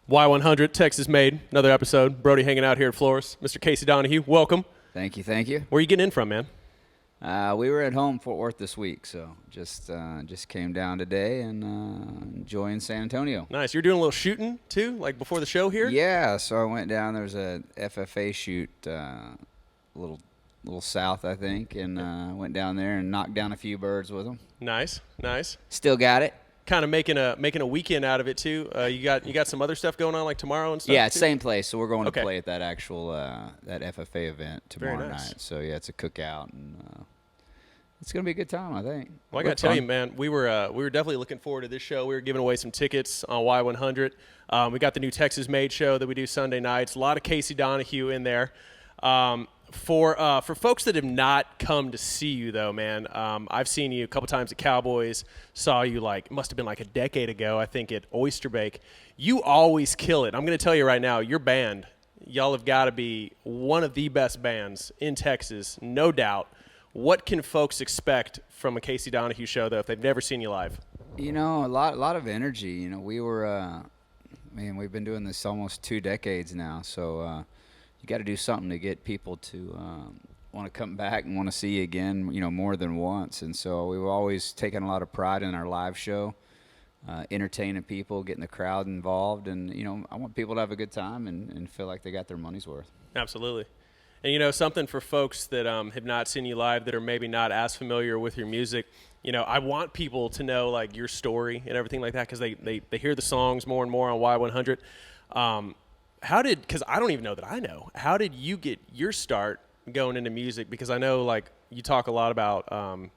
Y100, Texas made, another episode. Brody hanging out here at Floore's. Mr. Casey Donahew, welcome. Thank you, thank you. Where are you getting in from, man? We were at home Fort Worth this week, so just came down today and enjoying San Antonio. Nice. You're doing a little shooting, too, like before the show here? Yeah, so I went down. There was a FFA shoot a little south, I think, and went down there and knocked down a few birds with them. Nice, nice. Still got it. Kind of making a weekend out of it, too. You got some other stuff going on, like tomorrow and stuff? Yeah, too? same place. So we're going to Okay. play at that actual that FFA event tomorrow Very nice. night. So yeah, it's a cookout, and it's gonna be a good time, I think. Well, I got to tell you, man, we were definitely looking forward to this show. We were giving away some tickets on Y100. We got the new Texas Made show that we do Sunday nights. A lot of Casey Donahew in there. For folks that have not come to see you, though, man, I've seen you a couple times at Cowboys. Saw you it must have been like a decade ago, I think, at Oyster Bake. You always kill it. I'm going to tell you right now, your band, y'all have got to be one of the best bands in Texas, no doubt. What can folks expect from a Casey Donahew show, though, if they've never seen you live? You know, a lot of energy. You know, we were, we've been doing this almost 2 decades now, so you got to do something to get people to want to come back and want to see you again, you know, more than once. And so we've always taken a lot of pride in our live show, entertaining people, getting the crowd involved. And, you know, I want people to have a good time and feel like they got their money's worth. Absolutely. And, you know, something for folks that have not seen you live that are maybe not as familiar with your music, you know, I want people to know, like, your story and everything like that because they hear the songs more and more on Y100. Because I don't even know that I know, how did you get your start going into music? Because I know, like, you talk a lot about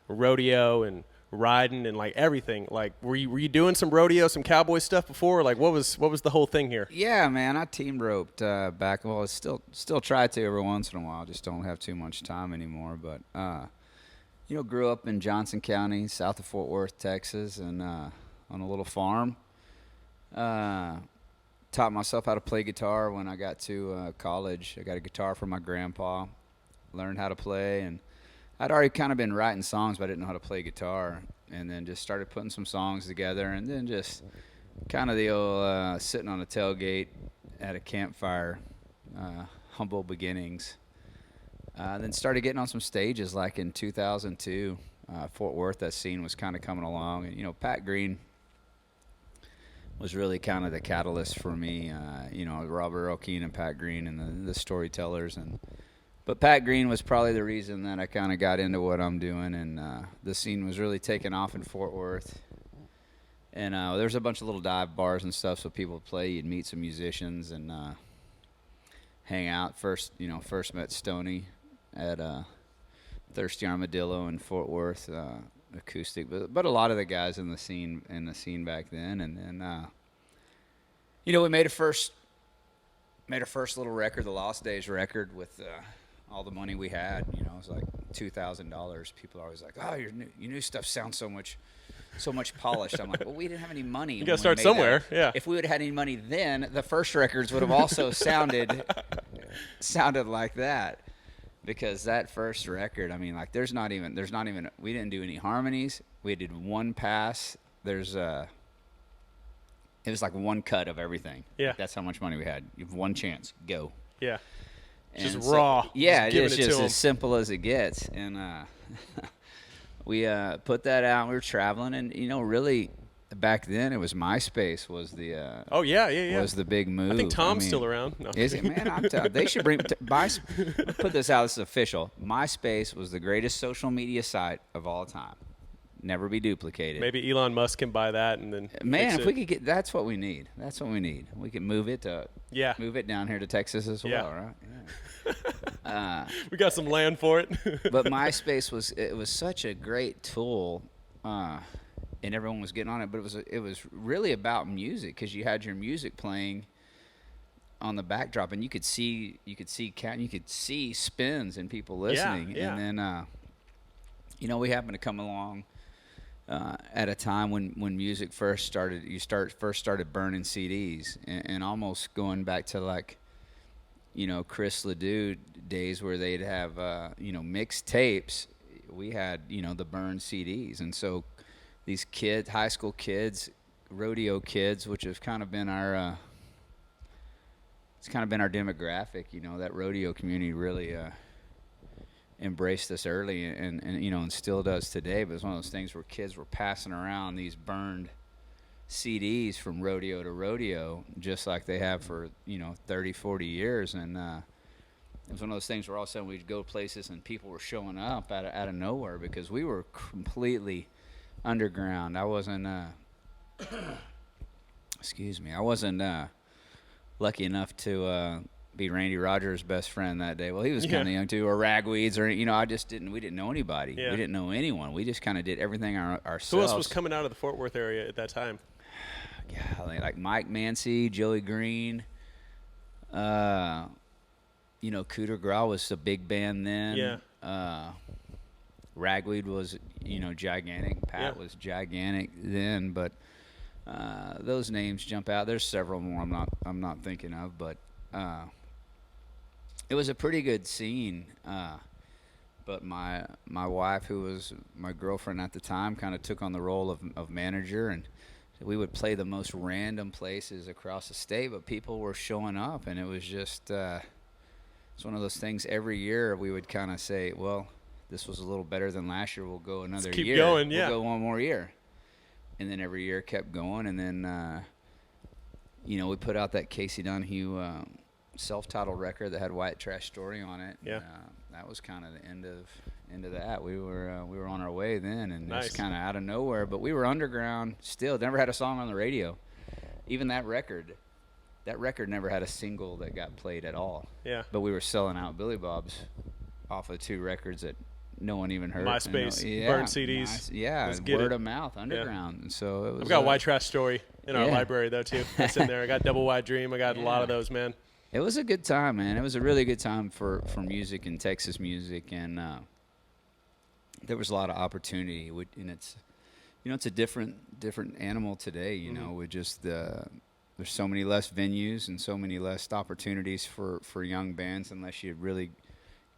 rodeo and riding and, like, everything. Like, were you doing some rodeo, some cowboy stuff before? Like, what was the whole thing here? Yeah, man, I team roped back. Well, I still try to every once in a while. Just don't have too much time anymore. But, you know, grew up in Johnson County, south of Fort Worth, Texas, and on a little farm. Taught myself how to play guitar when I got to college. I got a guitar from my grandpa, learned how to play, and I'd already kind of been writing songs, but I didn't know how to play guitar, and then just started putting some songs together, and then just kind of the old sitting on a tailgate at a campfire, humble beginnings. Then started getting on some stages like in 2002, Fort Worth. That scene was kind of coming along, and, you know, Pat Green was really kind of the catalyst for me, you know, Robert Earl Keen and Pat Green and the storytellers. But Pat Green was probably the reason that I kind of got into what I'm doing, and the scene was really taking off in Fort Worth. And there's a bunch of little dive bars and stuff, so people would play. You'd meet some musicians and hang out. First met Stoney at Thirsty Armadillo in Fort Worth. Acoustic, but a lot of the guys in the scene back then, and then you know, we made a first little record, the Lost Days record, with all the money we had. You know, it was like $2,000. People are always like, "Oh, your new stuff sounds so much polished." I'm like, "Well, we didn't have any money. You gotta start somewhere." That. Yeah. If we would have had any money then, the first records would have also sounded like that. Because that first record, I mean, like, there's not even, we didn't do any harmonies. We did one pass. It was like one cut of everything. Yeah. Like, that's how much money we had. You have one chance. Go. Yeah. And Just raw. Yeah, just it's just as simple as it gets. And we put that out. We were traveling, and, you know, really, back then, it was Myspace was the was the big move. I think Tom's still around. No. Is it, man? They should bring put this out. This is official. Myspace was the greatest social media site of all time. Never be duplicated. Maybe Elon Musk can buy that and then. Man, if we could get, that's what we need. We can move it down here to Texas as well, Yeah. right? Yeah. We got some land for it. But MySpace was such a great tool. And everyone was getting on it, but it was really about music, because you had your music playing on the backdrop, and you could see spins and people listening. Yeah. And then you know, we happened to come along at a time when music first started. First started burning CDs, and almost going back to, like, you know, Chris Ledoux days where they'd have you know, mixed tapes. We had, you know, the burned CDs, and so these kids, high school kids, rodeo kids, which have kind of been our it's kind of been our demographic. You know, that rodeo community really embraced us early, and and still does today. But it's one of those things where kids were passing around these burned CDs from rodeo to rodeo, just like they have for 30, 40 years, and it was one of those things where all of a sudden we'd go places and people were showing up out of nowhere because we were completely underground. I wasn't excuse me, I wasn't lucky enough to be Randy Rogers' best friend that day. Well, he was kind of young too, or Ragweeds, or we didn't know anybody. Yeah. We didn't know anyone. We just kind of did everything ourselves. Who else was coming out of the Fort Worth area at that time? Yeah, like Mike Mancy, Joey Green. Coup de Grace was a big band then. Yeah. Ragweed was, gigantic. Pat was gigantic then, but those names jump out. There's several more I'm not thinking of, but it was a pretty good scene. But my wife, who was my girlfriend at the time, kind of took on the role of manager, and we would play the most random places across the state, but people were showing up, and it was just it's one of those things. Every year we would kind of say, well, this was a little better than last year. We'll go another Let's keep year. Going, yeah. We'll go one more year. And then every year kept going. And then, we put out that Casey Donahew self-titled record that had White Trash Story on it. Yeah. And, that was kind of the end of that. We were on our way then, and nice. It was kind of out of nowhere. But we were underground still. Never had a song on the radio. Even that record never had a single that got played at all. Yeah. But we were selling out Billy Bob's off of 2 records that no one even heard. MySpace, burn CDs. Word of mouth, underground. Yeah. And so it was. I've got White Trash Story in our library though too. That's in there. I got Double Wide Dream. I got a lot of those, man. It was a good time, man. It was a really good time for music and Texas music, and there was a lot of opportunity. And it's, it's a different animal today. You know, with just there's so many less venues and so many less opportunities for young bands unless you really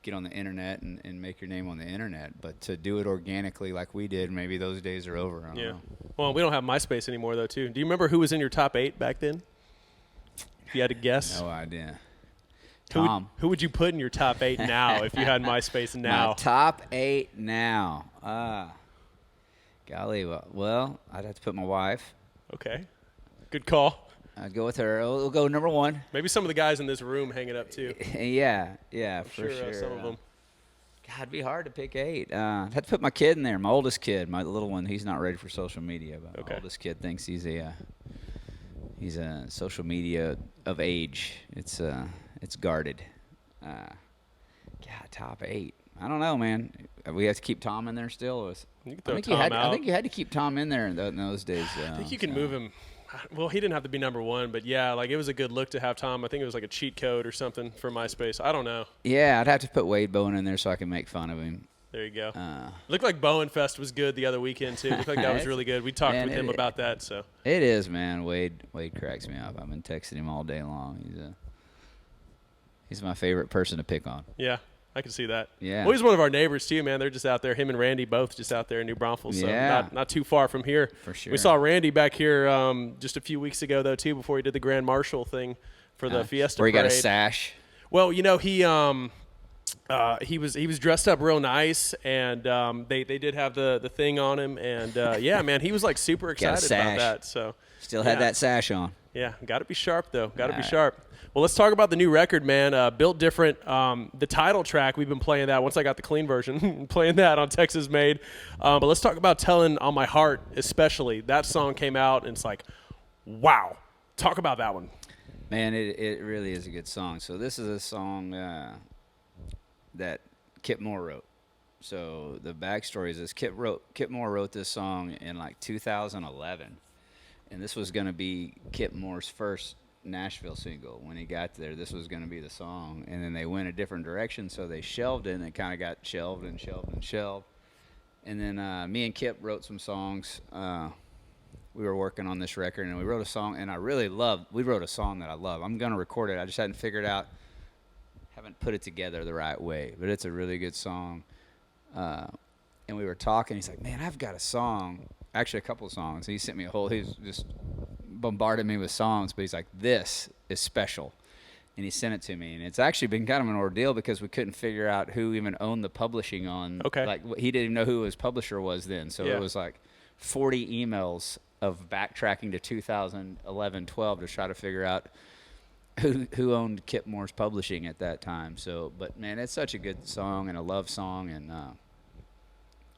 get on the internet and make your name on the internet. But to do it organically like we did, maybe those days are over. I don't know. Well, we don't have MySpace anymore, though, too. Do you remember who was in your top 8 back then? If you had to guess. No idea. Tom. Who would you put in your top 8 now if you had MySpace now? My top 8 now. Golly, well, I'd have to put my wife. Okay. Good call. I'd go with her. We'll go number 1. Maybe some of the guys in this room hang it up too. Yeah, for sure. Some of them. God, it'd be hard to pick 8. I'd have to put my kid in there. My oldest kid, my little one. He's not ready for social media, but my oldest kid thinks he's a social media of age. It's guarded. God, top 8. I don't know, man. We have to keep Tom in there still. You can throw Tom out. I think you had to keep Tom in there in those days. I think you can move him. Well, he didn't have to be number 1, but yeah, like it was a good look to have Tom. I think it was like a cheat code or something for MySpace. I don't know. Yeah, I'd have to put Wade Bowen in there so I can make fun of him. There you go. Looked like Bowen Fest was good the other weekend too. Looked like that was really good. We talked with him about that. So it is, man. Wade cracks me up. I've been texting him all day long. He's my favorite person to pick on. Yeah, I can see that. Yeah. Well, he's one of our neighbors too, man. They're just out there. Him and Randy both just out there in New Braunfels. So not too far from here. For sure. We saw Randy back here just a few weeks ago though too, before he did the Grand Marshal thing for the Fiesta where he Parade. got a sash. Well, he was dressed up real nice, and they did have the thing on him, and yeah, man, he was like super excited about that. So still had that sash on. Yeah, got to be sharp though. Got to be sharp. Well, let's talk about the new record, man. Built Different. The title track, we've been playing that once I got the clean version, playing that on Texas Made. But let's talk about Telling on My Heart, especially. That song came out, and it's like, wow. Talk about that one. Man, it really is a good song. So this is a song that Kip Moore wrote. So the backstory is this: Kip Moore wrote this song in like 2011, and this was going to be Kip Moore's first Nashville single. When he got there, this was going to be the song, and then they went a different direction, so they shelved it, and it kind of got shelved. And then me and Kip wrote some songs. We were working on this record, and we wrote a song, and we wrote a song that I love. I'm going to record it. I just hadn't figured out, haven't put it together the right way, but it's a really good song. And we were talking. He's like, man, I've got a song actually a couple of songs. He sent me he's just bombarded me with songs, but he's like, this is special. And he sent it to me, and it's actually been kind of an ordeal because we couldn't figure out who even owned the publishing on. Okay. Like, he didn't even know who his publisher was then. So Yeah. it was like 40 emails of backtracking to 2011, 12 to try to figure out who owned Kip Moore's publishing at that time. So, but man, it's such a good song and a love song, and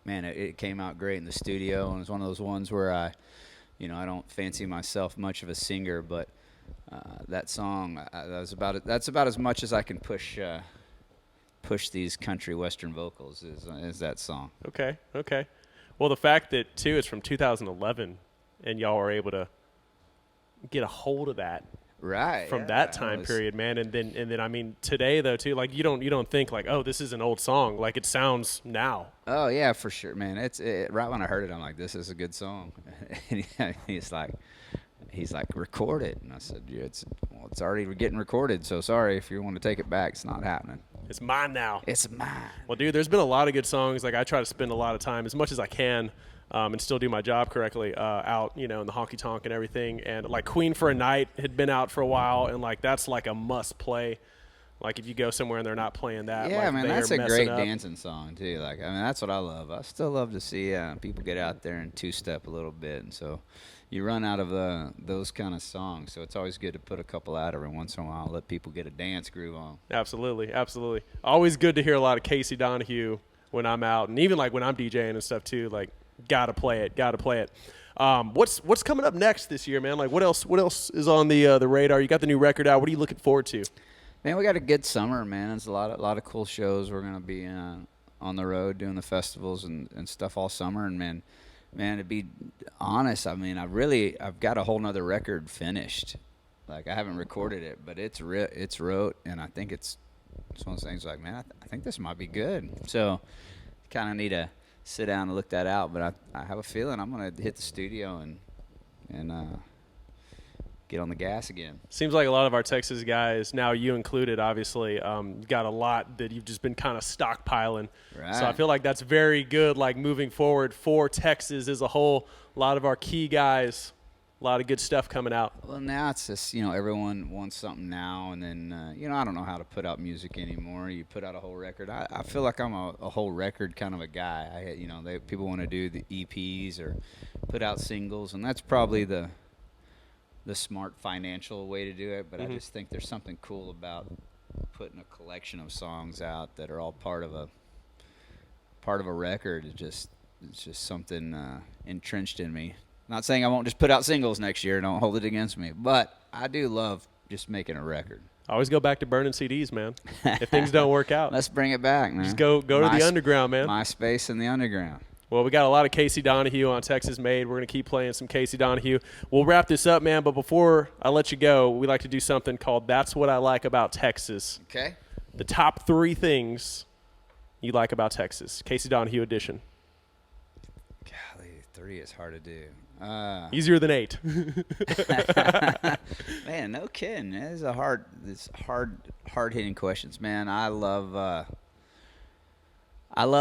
man, it came out great in the studio, and it's one of those ones where I don't fancy myself much of a singer, but that song, that's about as much as I can push these country western vocals is that song. Okay. Well, the fact that too it's from 2011, and y'all were able to get a hold of that Right. from that time period, man, and then I mean today though too, like you don't think like, oh, this is an old song, like it sounds now. Oh yeah, for sure, man. Right when I heard it, I'm like, this is a good song. And he's like, record it, and I said, yeah, it's already getting recorded. So sorry if you want to take it back, it's not happening. It's mine now. It's mine. Well, dude, there's been a lot of good songs. Like I try to spend a lot of time as much as I can. And still do my job correctly out, in the honky tonk and everything. And like Queen for a Night had been out for a while, and like that's like a must play. Like if you go somewhere and they're not playing that, yeah, like, man, they that's are a great up. dancing song too. Like, I mean, that's what I love. I still love to see people get out there and two-step a little bit, and so you run out of those kind of songs. So it's always good to put a couple out every once in a while, let people get a dance groove on. Absolutely. Always good to hear a lot of Casey Donahew when I'm out, and even like when I'm DJing and stuff too. Like, gotta play it. What's coming up next this year, man? Like, what else is on the radar? You got the new record out. What are you looking forward to? Man, we got a good summer, man. There's a lot of cool shows. We're gonna be on the road doing the festivals and stuff all summer. And man, to be honest, I mean, I've got a whole nother record finished. Like, I haven't recorded it, but it's wrote, and I think it's one of those things like, man, I think this might be good. So, kind of need to sit down and look that out. But I have a feeling I'm gonna hit the studio and get on the gas again. Seems like a lot of our Texas guys, now you included, obviously, got a lot that you've just been kind of stockpiling. Right. So I feel like that's very good, like moving forward for Texas as a whole. A lot of our key guys, a lot of good stuff coming out. Well, now it's just, everyone wants something now, and then, I don't know how to put out music anymore. You put out a whole record. I feel like I'm a whole record kind of a guy. People want to do the EPs or put out singles, and that's probably the smart financial way to do it, but I just think there's something cool about putting a collection of songs out that are all part of a record. It's just something entrenched in me. Not saying I won't just put out singles next year, don't hold it against me, but I do love just making a record. Always go back to burning CDs, man. If things don't work out, let's bring it back, man. Just go to the underground, man. Myspace and the underground. Well, we got a lot of Casey Donahew on Texas Made. We're going to keep playing some Casey Donahew. We'll wrap this up, man, but before I let you go, we like to do something called That's What I Like About Texas. Okay. The top 3 things you like about Texas. Casey Donahew edition. Golly, 3 is hard to do. Easier than 8. Man, no kidding. It's hard hitting questions, man. I love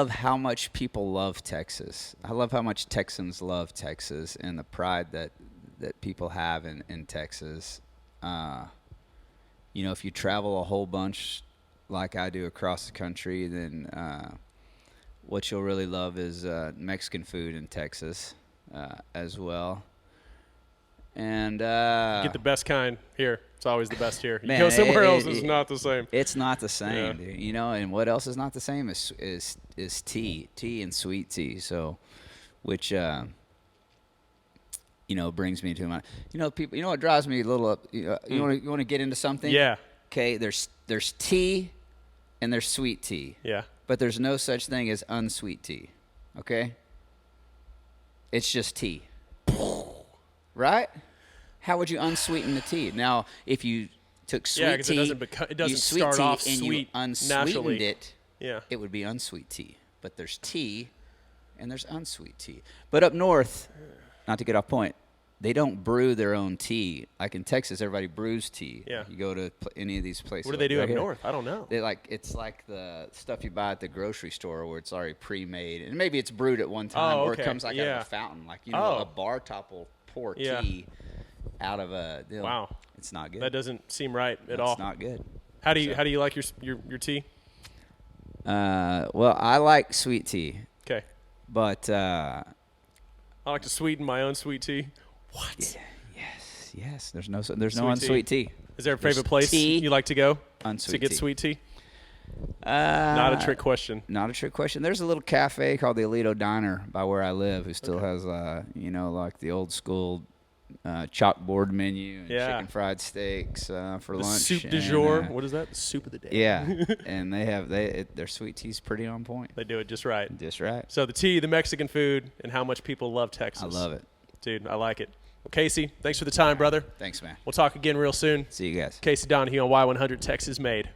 how much people love Texas. I love how much Texans love Texas and the pride that people have in Texas. If you travel a whole bunch like I do across the country, then what you'll really love is Mexican food in Texas as well. And get the best kind here. It's always the best here. You man, go somewhere else, it's not the same. It's not the same, dude. And what else is not the same is tea and sweet tea. So, which brings me to my people. What drives me a little up. You want to get into something? Yeah. Okay. There's tea, and there's sweet tea. Yeah. But there's no such thing as unsweet tea. Okay. It's just tea. Right? How would you unsweeten the tea? Now, if you took sweet tea, it doesn't start off and sweet you unsweetened naturally. it, Yeah. it would be unsweet tea. But there's tea, and there's unsweet tea. But up north, not to get off point, they don't brew their own tea. Like in Texas, everybody brews tea. Yeah. You go to any of these places. What do they do right up here. north? I don't know. It's like the stuff you buy at the grocery store where it's already pre-made, and maybe it's brewed at one time, or it okay. comes like out of a fountain, like a bar top will pour tea out of a. Wow, it's not good. That doesn't seem right at all. It's not good. How do you like your tea? Well, I like sweet tea. Okay. But I like to sweeten my own sweet tea. What? Yes. There's no unsweet tea. Is there a favorite place you like to go to get sweet tea? Not a trick question. Not a trick question. There's a little cafe called the Alito Diner by where I live, who still has like the old school chalkboard menu and chicken fried steaks for lunch. Soup du jour. What is that? Soup of the day. Yeah, and their sweet tea's pretty on point. They do it just right. Just right. So the tea, the Mexican food, and how much people love Texas. I love it. Dude, I like it. Well, Casey, thanks for the time, brother. Thanks, man. We'll talk again real soon. See you guys. Casey Donahew on Y100, Texas Made.